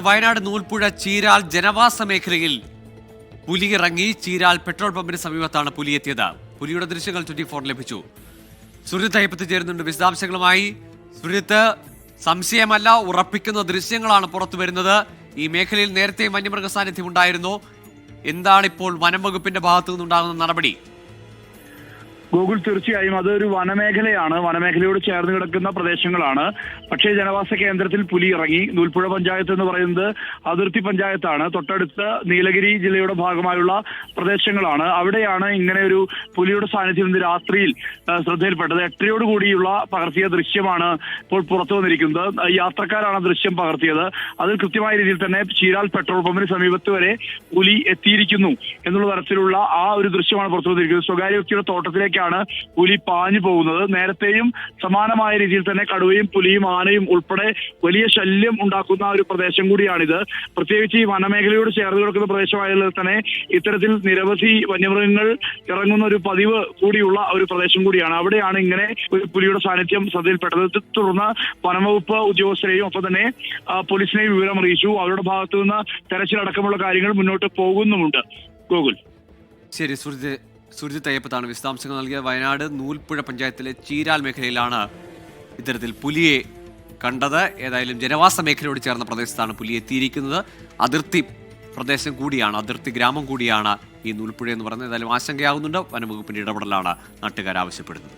വയനാട് നൂൽപ്പുഴ ചീരാൽ ജനവാസ മേഖലയിൽ പുലി ഇറങ്ങി. ചീരാൽ പെട്രോൾ പമ്പിന് സമീപത്താണ് പുലി എത്തിയത്. പുലിയുടെ ദൃശ്യങ്ങൾ 24 ലഭിച്ചു. സുജിത്ത് അയ്യപ്പത്ത് ചേരുന്നുണ്ട് വിശദാംശങ്ങളുമായി. സുജിത്ത്, സംശയമല്ല, ഉറപ്പിക്കുന്ന ദൃശ്യങ്ങളാണ് പുറത്തു വരുന്നത്. ഈ മേഖലയിൽ നേരത്തെ വന്യമൃഗ സാന്നിധ്യം ഉണ്ടായിരുന്നു. എന്താണ് ഇപ്പോൾ വനം വകുപ്പിന്റെ ഭാഗത്തു നിന്നുണ്ടാകുന്ന നടപടി? ഗൂഗിൾ തീർച്ചയായും അതൊരു വനമേഖലയാണ്, വനമേഖലയോട് ചേർന്ന് കിടക്കുന്ന പ്രദേശങ്ങളാണ്. പക്ഷേ ജനവാസ കേന്ദ്രത്തിൽ പുലി ഇറങ്ങി. നൂൽപ്പുഴ പഞ്ചായത്ത് എന്ന് പറയുന്നത് അതിർത്തി പഞ്ചായത്താണ്. തൊട്ടടുത്ത് നീലഗിരി ജില്ലയുടെ ഭാഗമായുള്ള പ്രദേശങ്ങളാണ്. അവിടെയാണ് ഇങ്ങനെ ഒരു പുലിയുടെ സാന്നിധ്യം ഇന്ന് രാത്രിയിൽ ശ്രദ്ധയിൽപ്പെട്ടത്. 8:30 കൂടിയുള്ള പകർത്തിയ ദൃശ്യമാണ് ഇപ്പോൾ പുറത്തു വന്നിരിക്കുന്നത്. യാത്രക്കാരാണ് ദൃശ്യം പകർത്തിയത്. അതിൽ കൃത്യമായ രീതിയിൽ തന്നെ ചീരാൽ പെട്രോൾ പമ്പിന് സമീപത്ത് വരെ പുലി എത്തിയിരിക്കുന്നു എന്നുള്ള തരത്തിലുള്ള ആ ഒരു ദൃശ്യമാണ് പുറത്തു വന്നിരിക്കുന്നത്. സ്വകാര്യ വ്യക്തിയുടെ തോട്ടത്തിലേക്ക് പുലി പാഞ്ഞു പോകുന്നത്. നേരത്തെയും സമാനമായ രീതിയിൽ തന്നെ കടുവയും പുലിയും ആനയും ഉൾപ്പെടെ വലിയ ശല്യം ഉണ്ടാക്കുന്ന ഒരു പ്രദേശം കൂടിയാണിത്. പ്രത്യേകിച്ച് ഈ വനമേഖലയോട് ചേർന്ന് കിടക്കുന്ന പ്രദേശമായതിൽ തന്നെ ഇത്തരത്തിൽ നിരവധി വന്യമൃഗങ്ങൾ ഇറങ്ങുന്ന ഒരു പതിവ് കൂടിയുള്ള ഒരു പ്രദേശം കൂടിയാണ്. അവിടെയാണ് ഇങ്ങനെ ഒരു പുലിയുടെ സാന്നിധ്യം ശ്രദ്ധയിൽപ്പെട്ടത്. തുടർന്ന് വനംവകുപ്പ് ഉദ്യോഗസ്ഥരെയും ഒപ്പം തന്നെ പോലീസിനെയും വിവരം അറിയിച്ചു. അവരുടെ ഭാഗത്തു നിന്ന് തെരച്ചിലടക്കമുള്ള കാര്യങ്ങൾ മുന്നോട്ട് പോകുന്നുമുണ്ട്. ഗോകുൽ. ശരി, സുജിത്ത് അയ്യപ്പത്താണ് വിശദാംശങ്ങൾ നൽകിയത്. വയനാട് നൂൽപ്പുഴ പഞ്ചായത്തിലെ ചീരാൽ മേഖലയിലാണ് ഇത്തരത്തിൽ പുലിയെ കണ്ടത്. ഏതായാലും ജനവാസ മേഖലയോട് ചേർന്ന പ്രദേശത്താണ് പുലി എത്തിയിരിക്കുന്നത്. അതിർത്തി പ്രദേശം കൂടിയാണ്, അതിർത്തി ഗ്രാമം കൂടിയാണ് ഈ നൂൽപ്പുഴ എന്ന് പറയുന്നത്. ഏതായാലും ആശങ്കയാകുന്നുണ്ട്. വനംവകുപ്പിന്റെ ഇടപെടലാണ് നാട്ടുകാർ ആവശ്യപ്പെടുന്നത്.